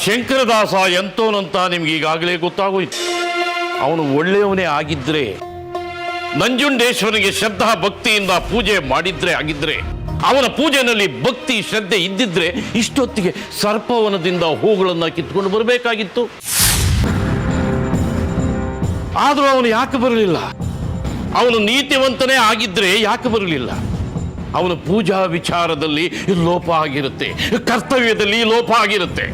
ಶಂಕರದಾಸ ಎಂತೋನಂತ ನಿಮ್ಗೆ ಈಗಾಗಲೇ ಗೊತ್ತಾಗೋಯ್ತು. ಅವನು ಒಳ್ಳೆಯವನೇ ಆಗಿದ್ರೆ, ನಂಜುಂಡೇಶ್ವರನಿಗೆ ಶ್ರದ್ಧಾ ಭಕ್ತಿಯಿಂದ ಪೂಜೆ ಮಾಡಿದ್ರೆ ಆಗಿದ್ರೆ, ಅವನ ಪೂಜೆನಲ್ಲಿ ಭಕ್ತಿ ಶ್ರದ್ಧೆ ಇದ್ದಿದ್ರೆ ಇಷ್ಟೊತ್ತಿಗೆ ಸರ್ಪವನದಿಂದ ಹೂಗಳನ್ನು ಕಿತ್ಕೊಂಡು ಬರಬೇಕಾಗಿತ್ತು. ಆದರೂ ಅವನು ಯಾಕೆ ಬರಲಿಲ್ಲ? ಅವನು ನೀತಿವಂತನೇ ಆಗಿದ್ರೆ ಯಾಕೆ ಬರಲಿಲ್ಲ? ಅವನ ಪೂಜಾ ವಿಚಾರದಲ್ಲಿ ಲೋಪ ಆಗಿರುತ್ತೆ, ಕರ್ತವ್ಯದಲ್ಲಿ ಲೋಪ ಆಗಿರುತ್ತೆ,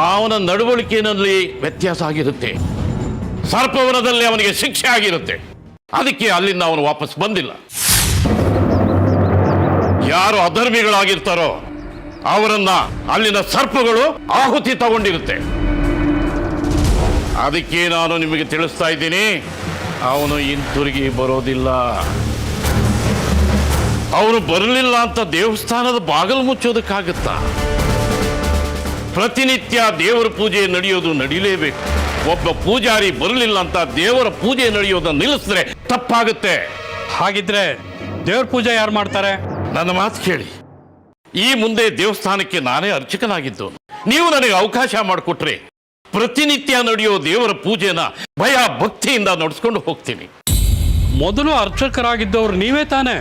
ಅವನ ನಡವಳಿಕೆಯಲ್ಲಿ ವ್ಯತ್ಯಾಸ ಆಗಿರುತ್ತೆ, ಸರ್ಪವನದಲ್ಲಿ ಅವನಿಗೆ ಶಿಕ್ಷೆ ಆಗಿರುತ್ತೆ. ಅದಕ್ಕೆ ಅಲ್ಲಿಂದ ಅವನು ವಾಪಸ್ ಬಂದಿಲ್ಲ. ಯಾರು ಅಧರ್ಮಿಗಳಾಗಿರ್ತಾರೋ ಅವರನ್ನ ಅಲ್ಲಿನ ಸರ್ಪಗಳು ಆಹುತಿ ತಗೊಂಡಿರುತ್ತೆ. ಅದಕ್ಕೆ ನಾನು ನಿಮಗೆ ತಿಳಿಸ್ತಾ ಇದ್ದೀನಿ, ಅವನು ಹಿಂತಿರುಗಿ ಬರೋದಿಲ್ಲ. ಅವನು ಬರಲಿಲ್ಲ ಅಂತ ದೇವಸ್ಥಾನದ ಬಾಗಿಲು ಮುಚ್ಚೋದಕ್ಕಾಗತ್ತಾ? ಪ್ರತಿನಿತ್ಯ ದೇವರ ಪೂಜೆ ನಡೆಯೋದು ನಡೀಲೇಬೇಕು. ಒಬ್ಬ ಪೂಜಾರಿ ಬರಲಿಲ್ಲ ಅಂತ ದೇವರ ಪೂಜೆ ನಡೆಯೋದನ್ನು ನಿಲ್ಲಿಸಿದ್ರೆ ತಪ್ಪಾಗುತ್ತೆ. ಹಾಗಿದ್ರೆ ದೇವ್ರ ಪೂಜೆ ಯಾರು ಮಾಡ್ತಾರೆ? ನನ್ನ ಮಾತು ಕೇಳಿ. ಈ ಮುಂದೆ ದೇವಸ್ಥಾನಕ್ಕೆ ನಾನೇ ಅರ್ಚಕನಾಗಿದ್ದು, ನೀವು ನನಗೆ ಅವಕಾಶ ಮಾಡಿಕೊಟ್ರೆ ಪ್ರತಿನಿತ್ಯ ನಡೆಯೋ ದೇವರ ಪೂಜೆನ ಭಯ ಭಕ್ತಿಯಿಂದ ನಡೆಸ್ಕೊಂಡು ಹೋಗ್ತೀನಿ. ಮೊದಲು ಅರ್ಚಕರಾಗಿದ್ದವ್ರು ನೀವೇ ತಾನೇ?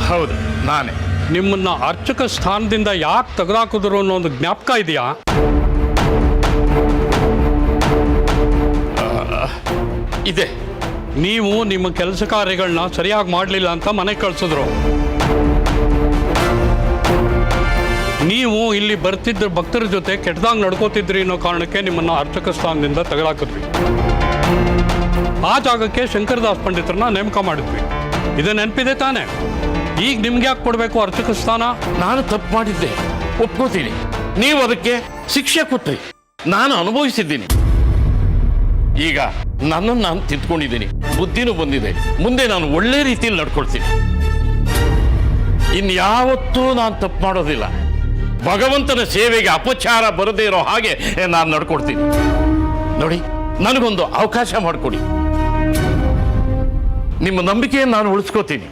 ಹೌದು, ನಾನೇ. ನಿಮ್ಮನ್ನ ಅರ್ಚಕ ಸ್ಥಾನದಿಂದ ಯಾಕೆ ತೆಗೆದಾಕಿದ್ರು ಅನ್ನೋ ಒಂದು ಜ್ಞಾಪಕ ಇದೆಯಾ? ಇದೆ. ನೀವು ನಿಮ್ಮ ಕೆಲಸ ಕಾರ್ಯಗಳನ್ನ ಸರಿಯಾಗಿ ಮಾಡಲಿಲ್ಲ ಅಂತ ಮನೆಗೆ ಕಳಿಸಿದ್ರು. ನೀವು ಇಲ್ಲಿ ಬರ್ತಿದ್ದ ಭಕ್ತರ ಜೊತೆ ಕೆಟ್ಟದಾಗಿ ನಡ್ಕೋತಿದ್ರಿ ಅನ್ನೋ ಕಾರಣಕ್ಕೆ ನಿಮ್ಮನ್ನ ಅರ್ಚಕ ಸ್ಥಾನದಿಂದ ತೆಗೆದಾಕಿದ್ವಿ. ಆ ಜಾಗಕ್ಕೆ ಶಂಕರದಾಸ್ ಪಂಡಿತರನ್ನ ನೇಮಕ ಮಾಡಿದ್ವಿ. ಇದು ನೆನಪಿದೆ ತಾನೆ? ಈಗ ನಿಮ್ಗೆ ಯಾಕೆ ಕೊಡಬೇಕು ಅರ್ಚಕ ಸ್ಥಾನ? ನಾನು ತಪ್ಪು ಮಾಡಿದ್ದೆ, ಒಪ್ಕೋತೀನಿ. ನೀವು ಅದಕ್ಕೆ ಶಿಕ್ಷೆ ಕೊಟ್ರಿ, ನಾನು ಅನುಭವಿಸಿದ್ದೀನಿ. ಈಗ ನನ್ನನ್ನು ನಾನು ತಿದ್ಕೊಂಡಿದ್ದೀನಿ, ಬುದ್ಧಿನೂ ಬಂದಿದೆ. ಮುಂದೆ ನಾನು ಒಳ್ಳೆ ರೀತಿಯಲ್ಲಿ ನಡ್ಕೊಳ್ತೀನಿ. ಇನ್ಯಾವತ್ತೂ ನಾನು ತಪ್ಪು ಮಾಡೋದಿಲ್ಲ. ಭಗವಂತನ ಸೇವೆಗೆ ಅಪಚಾರ ಬರದೇ ಇರೋ ಹಾಗೆ ನಾನು ನಡ್ಕೊಡ್ತೀನಿ. ನೋಡಿ, ನನಗೊಂದು ಅವಕಾಶ ಮಾಡಿಕೊಡಿ. ನಿಮ್ಮ ನಂಬಿಕೆಯನ್ನು ನಾನು ಉಳಿಸ್ಕೋತೀನಿ.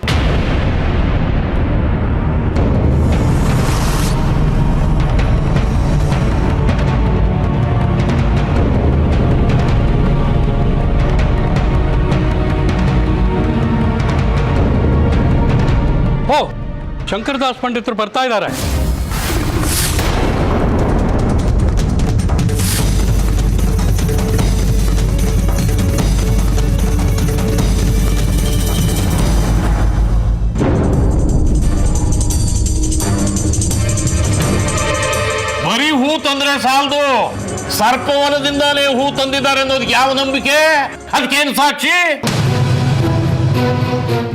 ಓ, ಶಂಕರದಾಸ್ ಪಂಡಿತರು ಬರ್ತಾ ಇದ್ದಾರೆ. ಬರೀ ಹೂ ತಂದ್ರೆ ಸಾಲದು, ಸರ್ಪವನದಿಂದಾನೇ ಹೂ ತಂದಿದ್ದಾರೆ ಅನ್ನೋದಕ್ಕೆ ಯಾವ ನಂಬಿಕೆ? ಅದಕ್ಕೇನು ಸಾಕ್ಷಿ?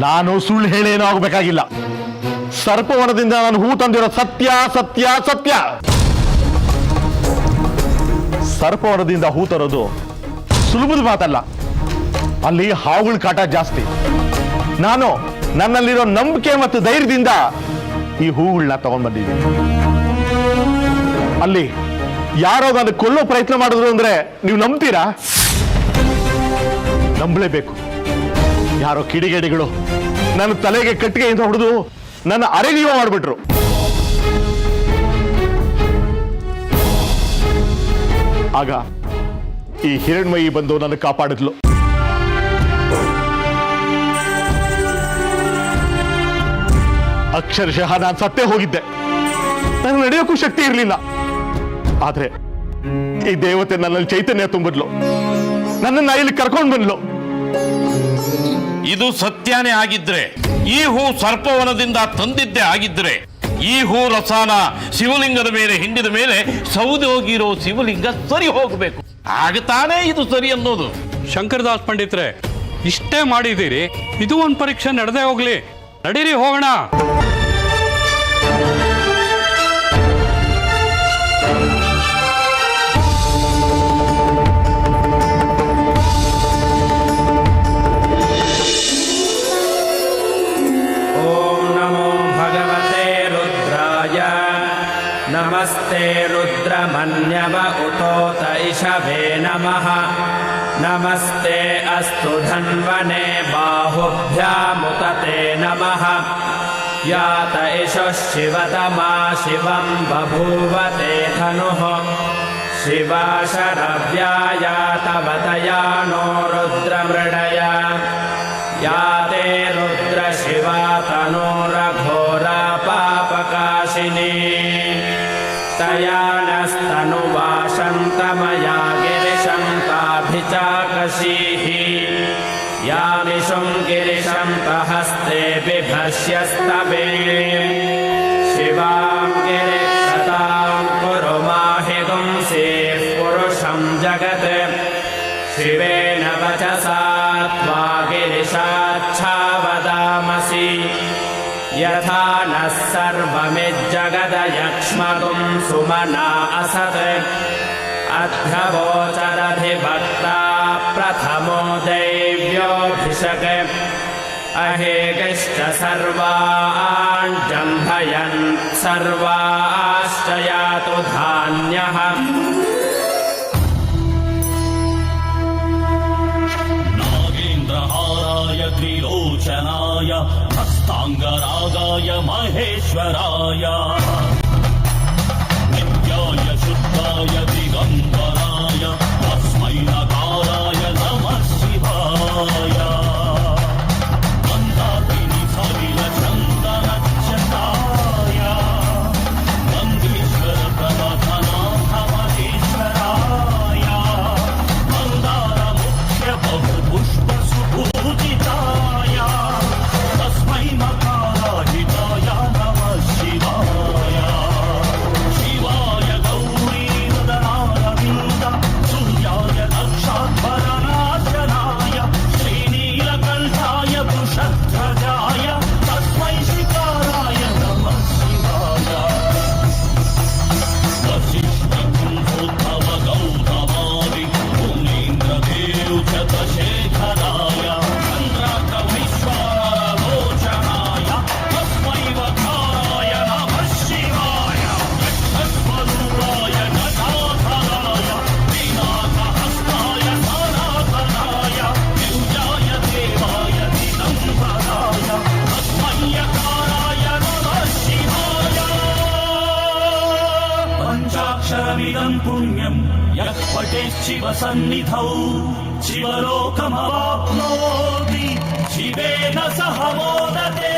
ನಾನು ಸುಳ್ಳು ಹೇಳೇನೂ ಆಗಬೇಕಾಗಿಲ್ಲ. ಸರ್ಪವನದಿಂದ ನಾನು ಹೂ ತಂದಿರೋ ಸತ್ಯ ಸತ್ಯ ಸತ್ಯ. ಸರ್ಪವನದಿಂದ ಹೂ ತರೋದು ಸುಲಭದ ಮಾತಲ್ಲ. ಅಲ್ಲಿ ಹಾವುಗಳ ಕಾಟ ಜಾಸ್ತಿ. ನಾನು ನನ್ನಲ್ಲಿರೋ ನಂಬಿಕೆ ಮತ್ತು ಧೈರ್ಯದಿಂದ ಈ ಹೂಗಳನ್ನ ತಗೊಂಡ್ ಬಂದಿದ್ದೀನಿ. ಅಲ್ಲಿ ಯಾರೋ ನಾನು ಕೊಲ್ಲೋ ಪ್ರಯತ್ನ ಮಾಡಿದ್ರು ಅಂದ್ರೆ ನೀವು ನಂಬ್ತೀರಾ? ನಂಬಲೇಬೇಕು. ಯಾರೋ ಕಿಡಿಗೇಡಿಗಳು ನನ್ನ ತಲೆಗೆ ಕಟ್ಟಿಗೆಯಿಂದ ಹೊಡೆದು ನನ್ನ ಅರೆನೀವ ಮಾಡಿಬಿಟ್ರು. ಆಗ ಈ ಹಿರಣ್ಮಯಿ ಬಂದು ನನ್ನ ಕಾಪಾಡಿದ್ಲು. ಅಕ್ಷರಶಃ ನಾನು ಸತ್ತೇ ಹೋಗಿದ್ದೆ. ನನಗೆ ನಡೆಯೋಕ್ಕೂ ಶಕ್ತಿ ಇರಲಿಲ್ಲ. ಆದ್ರೆ ಈ ದೇವತೆ ನನ್ನಲ್ಲಿ ಚೈತನ್ಯ ತುಂಬಿದ್ಲು, ನನ್ನನ್ನ ಇಲ್ಲಿ ಕರ್ಕೊಂಡು ಬಂದ್ಲು. ಇದು ಸತ್ಯನೇ ಆಗಿದ್ರೆ, ಈ ಹೂ ಸರ್ಪವನದಿಂದ ತಂದಿದ್ದೇ ಆಗಿದ್ರೆ, ಈ ಹೂ ರಸಾನ ಶಿವಲಿಂಗದ ಮೇಲೆ ಹಿಂಡಿದ ಮೇಲೆ ಸೌದೆ ಹೋಗಿರೋ ಶಿವಲಿಂಗ ಸರಿ ಹೋಗಬೇಕು. ಆಗ ತಾನೇ ಇದು ಸರಿ ಅನ್ನೋದು. ಶಂಕರದಾಸ್ ಪಂಡಿತ್ರೆ, ಇಷ್ಟೇ ಮಾಡಿದ್ದೀರಿ, ಇದು ಒಂದು ಪರೀಕ್ಷೆ ನಡೆದೇ ಹೋಗ್ಲಿ. ನಡೀರಿ, ಹೋಗೋಣ. नमस्ते रुद्रमन्यव उतोत इषवे नमः। नमस्ते अस्तु धन्वने बाहुभ्यामुत ते नमः। यात इषः शिवतमा शिवं बभूव ते धनुः शिवा शरव्यायातवतया नो रुद्रमृडया या ते रुद्रशिवा तनोरघोरा पापकाशिनी तया नस्तनुवाशन्तमया गिरिशं ताभिचाकशीः यामिषुं गिरिशं तहस्ते बिभस्यस्तवे शिवां गिरिप्रतां कुरु माहि गुंसेः पुरुषं जगत् शिवेन वचसा त्वा गिरिशाच्छावदामसि यथा नः सर्वमिज्जगदयक्ष्मगुं सुमना असत् अध्यवोचदधिभक्ता प्रथमो दैव्योऽभिषक् अहेगिश्च सर्वान् जम्भयन् सर्वाश्च यातु धान्यः नागेन्द्रहाराय त्रिलोचनाय हस्ताङ्गरागाय महेश्वराय नित्याय शुद्धाय दिगम्बराय तस्मै नकाराय नमः शिवाय मन्दाकिनी सलिलचन्दनच्छटाय मन्दीश्वर प्रबधनाथ महेश्वराय मन्दारमुख्य बहुपुष्पसुपूजिताय तस्मै मकाराजिताय नमः शिवाय शिवाय गौरीवदनारविन्द सूर्याय दक्षाध्वरनाशनाय श्रीनीलकण्ठाय वृषध्वजाय तस्मै शिकाराय नमः शिवाय वसिष्ठकुम्भोद्भव गौतमादि मुनीन्द्रदेवशतशेखराय चन्द्रकविश्वारलोचनाय तस्मै वकाराय नमः शिवाय यक्षस्वरूपाय गदाधराय पिनाकहस्ताय सनातनाय दिव्याय देवाय दिगम्बराय तस्मै यकाराय नमः शिवाय पञ्चाक्षरमिदं पुण्यं यः पठेच्छिवसन्निधौ शिवलोकमवाप्नोति शिवेन सह मोदते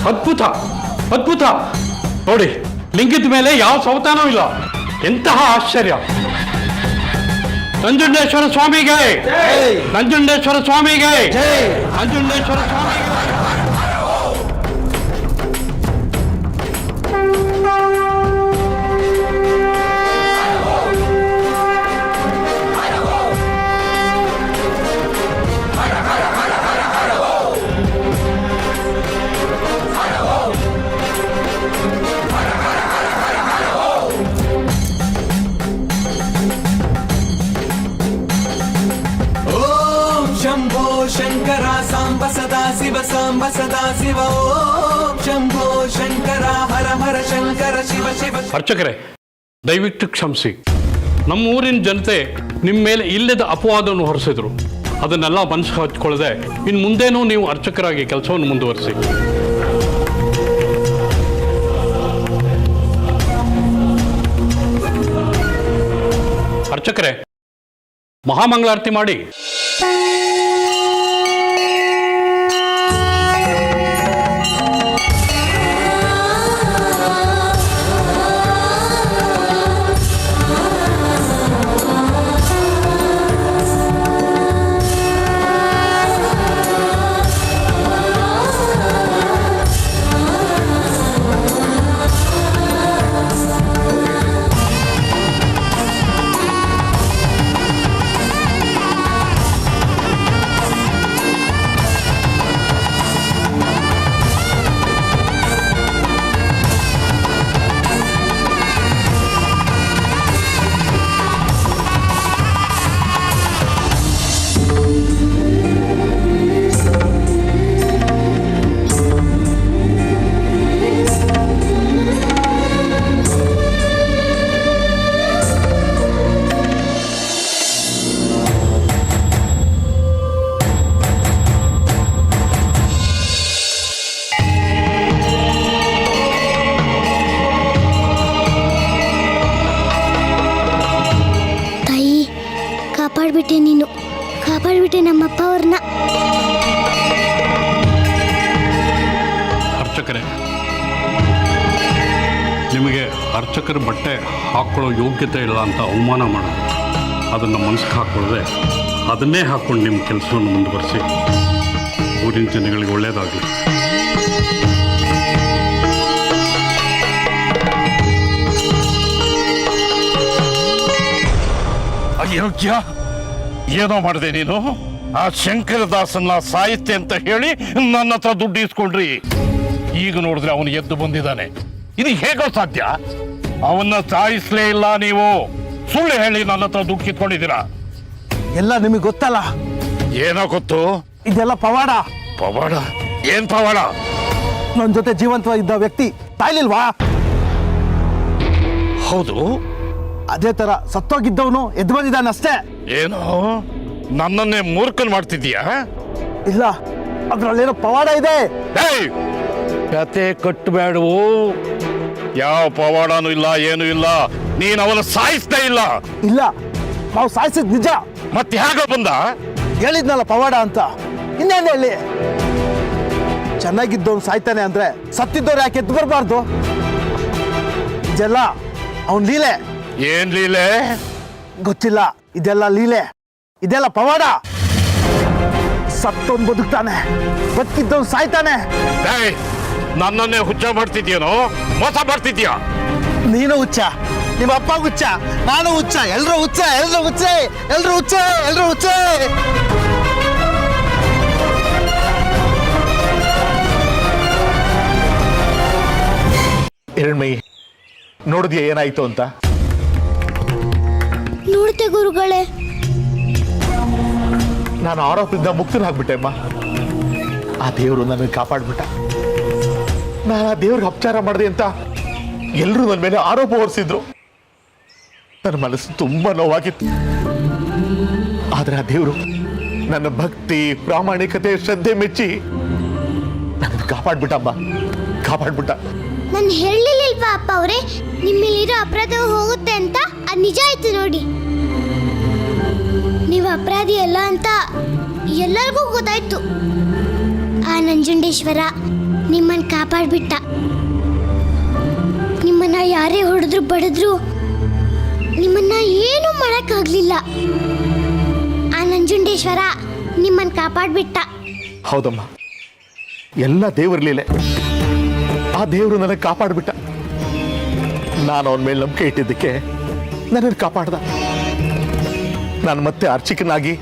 ಅದ್ಭುತ ಅದ್ಭುತ ನೋಡಿ, ಲಿಂಗದ ಮೇಲೆ ಯಾವ ಸೌತಾನೂ ಇಲ್ಲ. ಎಂತಹ ಆಶ್ಚರ್ಯ! ನಂಜುಂಡೇಶ್ವರ ಸ್ವಾಮಿಗೆ, ನಂಜುಂಡೇಶ್ವರ ಸ್ವಾಮಿಗೆ, ನಂಜುಂಡೇಶ್ವರ ಸ್ವಾಮಿಗೆ. शंभो शंकर सांब सदा शिव ओम शंभो शंकर हर हर शंकर शिव शिव ಅರ್ಚಕರೇ, ದಯವಿಟ್ಟು ಕ್ಷಮಿಸಿ. ನಮ್ಮ ಊರಿನ ಜನತೆ ನಿಮ್ಮ ಮೇಲೆ ಇಲ್ಲದ ಅಪವಾದವನ್ನು ಹೊರಿಸಿದ್ರು. ಅದನ್ನೆಲ್ಲ ಮನಸ್ಸು ಹಚ್ಕೊಳ್ಳದೆ ಇನ್ನು ಮುಂದೇನೂ ನೀವು ಅರ್ಚಕರಾಗಿ ಕೆಲಸವನ್ನು ಮುಂದುವರಿಸಿ. ಅರ್ಚಕರೇ, ಮಹಾಮಂಗಳಾರತಿ ಮಾಡಿ. ಕಾಪಾಡ್ಬಿಟ್ಟೆ ನೀನು, ಕಾಪಾಡ್ಬಿಟ್ಟೆ ನಮ್ಮಪ್ಪ ಅವ್ರನ್ನ. ಅರ್ಚಕರೇ, ನಿಮಗೆ ಅರ್ಚಕರ ಬಟ್ಟೆ ಹಾಕ್ಕೊಳ್ಳೋ ಯೋಗ್ಯತೆ ಇಲ್ಲ ಅಂತ ಅವಮಾನ ಮಾಡೋದು, ಅದನ್ನು ಮನಸ್ಸಿಗೆ ಹಾಕ್ಕೊಳ್ಳದೆ ಅದನ್ನೇ ಹಾಕ್ಕೊಂಡು ನಿಮ್ಮ ಕೆಲಸವನ್ನು ಮುಂದುವರಿಸಿ. ಊರಿನ ಜನಗಳಿಗೆ ಒಳ್ಳೆಯದಾಗಲಿ. ಅಯೋಗ್ಯ, ಏನೋ ಮಾಡಿದೆ ನೀನು? ಆ ಶಂಕರದಾಸನ್ನ ಸಾಯುತ್ತೆ ಅಂತ ಹೇಳಿ ನನ್ನ ಹತ್ರ ದುಡ್ಡು ಇಸ್ಕೊಂಡ್ರಿ. ಈಗ ನೋಡಿದ್ರೆ ಅವನು ಎದ್ದು ಬಂದಿದ್ದಾನೆ. ಇದು ಹೇಗೋ ಸಾಧ್ಯ? ಅವನ್ನ ಸಾಯಿಸ್ಲೇ ಇಲ್ಲ ನೀವು. ಸುಳ್ಳು ಹೇಳಿ ನನ್ನ ಹತ್ರ ದುಡ್ಡು ಕಿತ್ಕೊಂಡಿದ್ದೀರಾ. ಎಲ್ಲ ನಿಮಗೆ ಗೊತ್ತಲ್ಲ. ಏನೋ ಗೊತ್ತು? ಇದೆಲ್ಲ ಪವಾಡ. ಪವಾಡ? ಏನ್ ಪವಾಡ? ನನ್ನ ಜೊತೆ ಜೀವಂತವಾಗಿ ಇದ್ದ ವ್ಯಕ್ತಿ ತಾಯ್ಲಿಲ್ವಾ? ಹೌದು. ಅದೇ ತರ ಸತ್ತೋಗಿದ್ದವನು ಎದ್ದು ಬಂದಿದ್ದಾನೆ ಅಷ್ಟೇ. ಏನೋ ನನ್ನನ್ನೇ ಮೂರ್ಖನ್ ಮಾಡ್ತಿದ್ದೀಯಾ? ಇಲ್ಲ, ಅದ್ರಲ್ಲೇನೋ ಪವಾಡ ಇದೆ. ಏಯ್! ಕತೆ ಕಟ್ಟಬೇಡವು. ಯಾವ ಪವಾಡನೂ ಇಲ್ಲ, ಏನೂ ಇಲ್ಲ. ನೀನು ಅವನ ಸಾಯಿಸ್ತಾ ಇಲ್ಲ. ಇಲ್ಲ, ನಾವು ಸಾಯಿಸಿದ್ ನಿಜ. ಮತ್ತೆ ಹೇಗ ಬಂದ? ಹೇಳಿದ್ನಲ್ಲ ಪವಾಡ ಅಂತ. ಇನ್ನೇನು ಹೇಳಿ? ಚೆನ್ನಾಗಿದ್ದವನು ಸಾಯ್ತಾನೆ ಅಂದ್ರೆ ಸತ್ತಿದ್ದವ್ರು ಯಾಕೆ ಎದ್ದು ಬರಬಾರ್ದು? ಇದೆಲ್ಲ ಅವನ್ ಲೀಲೆ. ಏನ್ ಲೀಲೆ? ಗೊತ್ತಿಲ್ಲ. ಇದೆಲ್ಲ ಲೀಲೆ, ಇದೆಲ್ಲ ಪವಾಡ. ಸತ್ತವನ್ ಬದುಕ್ತಾನೆ, ಬದುಕಿದ್ದವನ್ ಸಾಯ್ತಾನೆ. ಏಯ್! ನನ್ನನ್ನೇ ಹುಚ್ಚ ಮಾಡ್ತಿದ್ಯೇನೋ? ಮೋಸ ಮಾಡ್ತಿದ್ಯಾ? ನೀನು ಹುಚ್ಚ, ನಿಮ್ಮ ಅಪ್ಪ ಹುಚ್ಚ, ನಾನು ಹುಚ್ಚ, ಎಲ್ರು ಹುಚ್ಚ, ಎಲ್ರು ಹುಚ್ಚೆ, ಎಲ್ರು ಹುಚ್ಚೆ, ಎಲ್ರು ಹುಚ್ಚೆ. ಹಿರಣ್ಮಯಿ, ನೋಡಿದ್ಯಾ ಏನಾಯ್ತು ಅಂತ? ನೋಡ್ತೆ ಗುರುಗಳೇ, ನಾನು ಆರೋಪದಿಂದ ಮುಕ್ತನಾಗ್ಬಿಟ್ಟೆ ಅಮ್ಮ. ಆ ದೇವರು ನನಗೆ ಕಾಪಾಡ್ಬಿಟ್ಟ. ನಾನು ಆ ದೇವ್ರಿಗೆ ಅಪಚಾರ ಮಾಡಿದೆ ಅಂತ ಎಲ್ಲರೂ ನನ್ನ ಮೇಲೆ ಆರೋಪ ಹೊರಿಸಿದ್ರು. ನನ್ನ ಮನಸ್ಸು ತುಂಬಾ ನೋವಾಗಿತ್ತು. ಆದ್ರೆ ಆ ದೇವರು ನನ್ನ ಭಕ್ತಿ, ಪ್ರಾಮಾಣಿಕತೆ, ಶ್ರದ್ಧೆ ಮೆಚ್ಚಿ ನನ್ನ ಕಾಪಾಡ್ಬಿಟ್ಟಮ್ಮ, ಕಾಪಾಡ್ಬಿಟ್ಟ. ನಾನು ಹೇಳಲಿಲ್ವಾ ಅಪ್ಪ ಅವರೇ, ನಿಮ್ಮಲ್ಲಿರೋ ಅಪರಾಧವು ಹೋಗುತ್ತೆ ಅಂತ? ಅದು ನಿಜ ಆಯ್ತು ನೋಡಿ. ನೀವು ಅಪರಾಧಿ ಅಲ್ಲ ಅಂತ ಎಲ್ಲರಿಗೂ ಗೊತ್ತಾಯ್ತು. ಆ ನಂಜುಂಡೇಶ್ವರ ನಿಮ್ಮನ್ನು ಕಾಪಾಡ್ಬಿಟ್ಟ. ನಿಮ್ಮನ್ನ ಯಾರೇ ಹೊಡೆದ್ರು ಬಡಿದ್ರು ನಿಮ್ಮನ್ನ ಏನೂ ಮಾಡಕ್ಕಾಗ್ಲಿಲ್ಲ. ಆ ನಂಜುಂಡೇಶ್ವರ ನಿಮ್ಮನ್ನು ಕಾಪಾಡ್ಬಿಟ್ಟ. ಹೌದಮ್ಮ, ಎಲ್ಲ ದೇವ್ರ ಲೀಲೆ. ಆ ದೇವರು ನನಗೆ ಕಾಪಾಡ್ಬಿಟ್ಟ. ನಾನು ಅವನ ಮೇಲೆ ನಂಬಿಕೆ ಇಟ್ಟಿದ್ದಕ್ಕೆ ನನ್ನನ್ನು ಕಾಪಾಡ್ದ. ನಾನು ಮತ್ತೆ ಅರ್ಚಕನಾಗಿ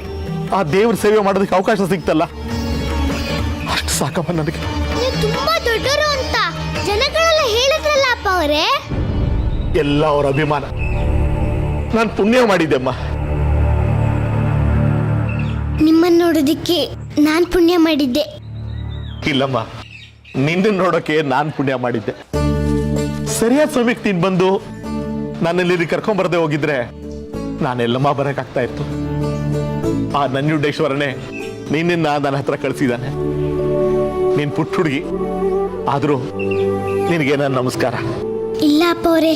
ಆ ದೇವ್ರ ಸೇವೆ ಮಾಡೋದಕ್ಕೆ ಅವಕಾಶ ಸಿಗ್ತಲ್ಲ, ಅಷ್ಟು ಸಾಕಮ್ಮ ನನಗೆ. ನೀವು ತುಂಬಾ ದೊಡ್ಡವರು ಅಂತ ಜನಗಳೆಲ್ಲ ಹೇಳಿದ್ರಲ್ಲ ಅಪ್ಪ ಅವರೇ. ಎಲ್ಲ ಅವರ ಅಭಿಮಾನ. ನಾನು ಪುಣ್ಯ ಮಾಡಿದ್ದೆಮ್ಮ. ನಿಮ್ಮನ್ನು ನೋಡೋದಿಕ್ಕೆ ನಾನು ಪುಣ್ಯ ಮಾಡಿದ್ದೆ. ಇಲ್ಲಮ್ಮ, ನಿನ್ನ ನೋಡೋಕೆ ನಾನು ಪುಣ್ಯ ಮಾಡಿದ್ದೆ. ಸರಿಯಾದ ಸಮಯಕ್ಕೆ ನೀನು ಬಂದು ನನ್ನಲ್ಲಿ ಕರ್ಕೊಂಡ್ಬರದೆ ಹೋಗಿದ್ರೆ ನಾನೆಲ್ಲಮ್ಮ ಬರಕ್ಕಾಗ್ತಾ ಇತ್ತು. ಆ ನಂಜುಂಡೇಶ್ವರನೇ ನಿನ್ನ ನನ್ನ ಹತ್ರ ಕಳಿಸಿದ್ದಾನೆ. ನೀನ್ ಪುಟ್ಟ ಹುಡುಗಿ ಆದ್ರೂ ನಿನಗೆ ನನ್ನ ನಮಸ್ಕಾರ. ಇಲ್ಲ ಅಪ್ಪ ಅವರೇ,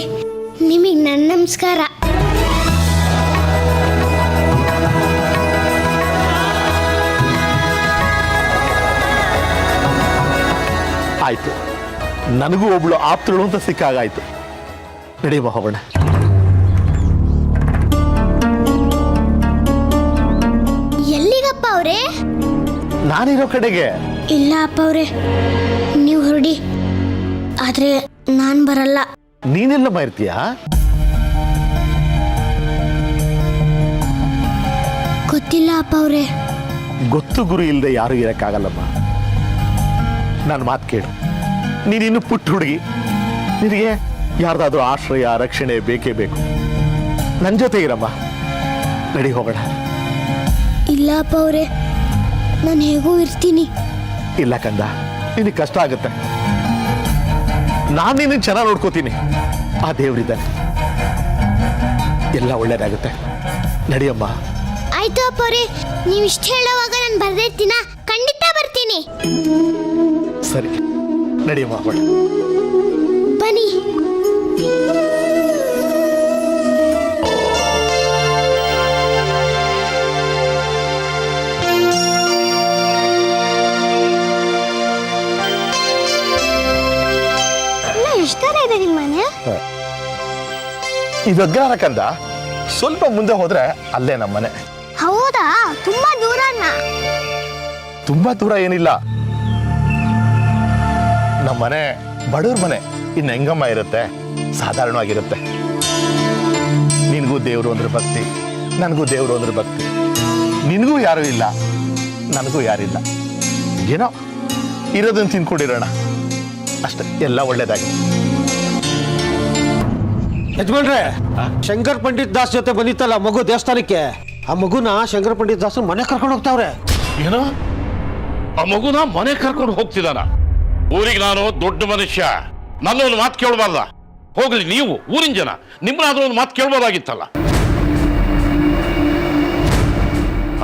ನಿಮಗೆ ನನ್ನ ನಮಸ್ಕಾರ. ಆಯ್ತು, ನನಗೂ ಒಬ್ಳು ಆಪ್ತಳು ಅಂತ ಸಿಕ್ಕಾಗಾಯ್ತು. ನಡೆಯುವ ಹೋಗೋಣ. ಎಲ್ಲಿಗಪ್ಪ ಅವ್ರೆ? ನಾನಿರೋ ಕಡೆಗೆ. ಇಲ್ಲ ಅಪ್ಪ ಅವ್ರೆ, ನೀವು ಹೊರಡಿ, ಆದ್ರೆ ನಾನ್ ಬರಲ್ಲ. ನೀನೆಲ್ಲಮ್ಮ ಇರ್ತೀಯಾ? ಗೊತ್ತಿಲ್ಲ ಅಪ್ಪ ಅವ್ರೆ. ಗೊತ್ತು ಗುರು ಇಲ್ಲದೆ ಯಾರು ಇರಕ್ಕಾಗಲ್ಲಮ್ಮ. ನನ್ನ ಮಾತು ಕೇಳು, ನೀನಿನ್ನು ಪುಟ್ಟ ಹುಡುಗಿ, ನಿನಗೆ ಯಾರ್ದಾದ್ರೂ ಆಶ್ರಯ ರಕ್ಷಣೆ ಬೇಕೇ ಬೇಕು. ನನ್ನ ಜೊತೆ ಇರಮ್ಮ. ನಡಿ ಹೋಗೋಣ. ಇಲ್ಲ ಅಪ್ಪ ಅವ್ರೆ, ನಾನು ಹೇಗೂ ಇರ್ತೀನಿ. ಇಲ್ಲ ಕಂದ, ನಿನಗೆ ಕಷ್ಟ ಆಗುತ್ತೆ. ನಾನು ನಿನಗೆ ಚೆನ್ನಾಗಿ ನೋಡ್ಕೋತೀನಿ. ಆ ದೇವರಿದ್ದಾನೆ, ಎಲ್ಲ ಒಳ್ಳೇದಾಗುತ್ತೆ. ನಡಿಯಮ್ಮ. ಆಯ್ತು ಅಪ್ಪ ಅವ್ರೆ, ನೀವು ಇಷ್ಟ ಹೇಳೋವಾಗ ನಾನು ಬರ್ದಿರ್ತೀನ, ಖಂಡಿತ ಬರ್ತೀನಿ. ಸರಿ, ನಡಿಯಮ್ಮ ಹೋಗೋಣ. ಬನ್ನಿ. ಎಷ್ಟು ದೂರ ಇದೆ ನಿಮ್ಮ ಮನೆ? ಇದು ಅಗ್ರಹಾರ ಕಂದ, ಸ್ವಲ್ಪ ಮುಂದೆ ಹೋದ್ರೆ ಅಲ್ಲೇ ನಮ್ಮ ಮನೆ. ಹೌದಾ? ತುಂಬಾ ದೂರನ? ತುಂಬಾ ದೂರ ಏನಿಲ್ಲ. ನಮ್ಮ ಮನೆ ಬಡವ್ರ ಮನೆ. ಇನ್ನು ಹೆಂಗಮ್ಮ ಇರುತ್ತೆ, ಸಾಧಾರಣವಾಗಿರುತ್ತೆ. ನಿನಗೂ ದೇವರು ಅಂದ್ರೆ ಭಕ್ತಿ, ನನಗೂ ದೇವರು ಅಂದ್ರೆ ಭಕ್ತಿ. ನಿನಗೂ ಯಾರೂ ಇಲ್ಲ, ನನಗೂ ಯಾರಿಲ್ಲ. ಏನೋ ಇರೋದನ್ನು ತಿನ್ಕೊಂಡಿರೋಣ ಅಷ್ಟೇ, ಎಲ್ಲ ಒಳ್ಳೇದಾಗಿ. ಯಜಮಾನ್ರೆ, ಶಂಕರ್ ಪಂಡಿತ್ ದಾಸ್ ಜೊತೆ ಬಂದಿತ್ತಲ್ಲ ಮಗು ದೇವಸ್ಥಾನಕ್ಕೆ, ಆ ಮಗುನ ಶಂಕರ್ ಪಂಡಿತ್ ದಾಸ್ ಮನೆ ಕರ್ಕೊಂಡು ಹೋಗ್ತಾವ್ರೆ. ಏನೋ ಆ ಮಗುನ ಮನೆ ಕರ್ಕೊಂಡು ಹೋಗ್ತಿದ್ದಾನ? ಊರಿಗೆ ನಾನು ದೊಡ್ಡ ಮನುಷ್ಯ, ನನ್ನ ಒಂದು ಮಾತು ಕೇಳಬಾರ್ದ? ಹೋಗ್ಲಿ ನೀವು ಊರಿನ ಜನ, ನಿಮ್ಮನ್ನಾದ್ರೂ ಒಂದು ಮಾತು ಕೇಳ್ಬೋದಾಗಿತ್ತಲ್ಲ.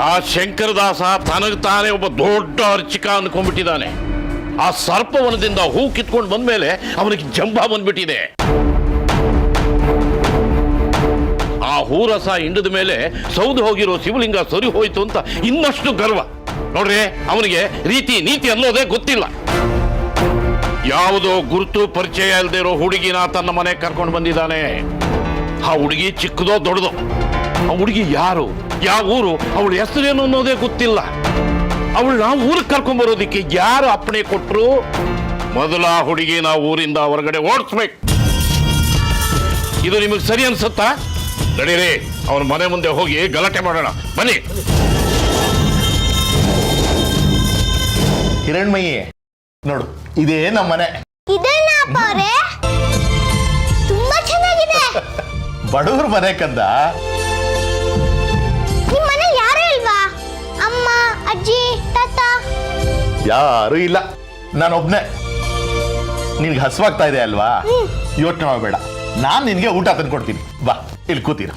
ಆ ಶಂಕರದಾಸ ತನಗೆ ತಾನೇ ಒಬ್ಬ ದೊಡ್ಡ ಅರ್ಚಕ ಅನ್ಕೊಂಡ್ಬಿಟ್ಟಿದ್ದಾನೆ. ಆ ಸರ್ಪವನದಿಂದ ಹೂ ಕಿತ್ಕೊಂಡು ಬಂದ್ಮೇಲೆ ಅವನಿಗೆ ಜಂಬ ಬಂದ್ಬಿಟ್ಟಿದೆ. ಆ ಹೂರಸ ಹಿಂಡಿದ ಮೇಲೆ ಸೌದು ಹೋಗಿರೋ ಶಿವಲಿಂಗ ಸರಿ ಹೋಯ್ತು ಅಂತ ಇನ್ನಷ್ಟು ಗರ್ವ. ನೋಡ್ರಿ, ಅವನಿಗೆ ರೀತಿ ನೀತಿ ಅನ್ನೋದೇ ಗೊತ್ತಿಲ್ಲ. ಯಾವುದೋ ಗುರುತು ಪರಿಚಯ ಇಲ್ಲದೆ ಇರೋ ಹುಡುಗಿನ ತನ್ನ ಮನೆ ಕರ್ಕೊಂಡು ಬಂದಿದ್ದಾನೆ. ಆ ಹುಡುಗಿ ಚಿಕ್ಕದೋ ದೊಡ್ಡದೋ, ಆ ಹುಡುಗಿ ಯಾರು, ಯಾವ ಊರು, ಅವಳ ಹೆಸರೇನು ಅನ್ನೋದೇ ಗೊತ್ತಿಲ್ಲ. ಅವಳನ್ನ ಊರಿಗೆ ಕರ್ಕೊಂಡ್ ಬರೋದಿಕ್ಕೆ ಯಾರು ಅಪ್ಪಣೆ ಕೊಟ್ರು? ಮೊದಲ ಹುಡುಗಿನ ಊರಿಂದ ಹೊರಗಡೆ ಓಡಿಸ್ಬೇಕು. ಇದು ನಿಮಗೆ ಸರಿ ಅನ್ಸುತ್ತಾ? ನಡೀರಿ, ಅವನ ಮನೆ ಮುಂದೆ ಹೋಗಿ ಗಲಾಟೆ ಮಾಡೋಣ. ಬನ್ನಿ. ಹಿರಣ್ಮಯಿ, ನೋಡು, ಇದೇ ನಮ್ಮ ಮನೆ. ಇದೇನಾ ಅಪ್ಪ ಅವ್ರೆ? ತುಂಬಾ ಚೆನ್ನಾಗಿದೆ. ಬಡವ್ರ ಮನೆ ಕಂದ. ನಿಮ್ಮ ಮನೆ ಯಾರು ಇಲ್ವಾ? ಅಮ್ಮ, ಅಜ್ಜಿ, ತಾತ? ಯಾರು ಇಲ್ಲ, ನಾನೊಬ್ನೇ. ನಿನ್ಗೆ ಹಸುವಾಗ್ತಾ ಇದೆ ಅಲ್ವಾ? ಯೋಚನೆ ಮಾಡಬೇಡ, ನಾನು ನಿನ್ಗೆ ಊಟ ತಂದ್ಕೊಡ್ತೀನಿ. ಬಾ, ಇಲ್ಲಿ ಕೂತೀರ.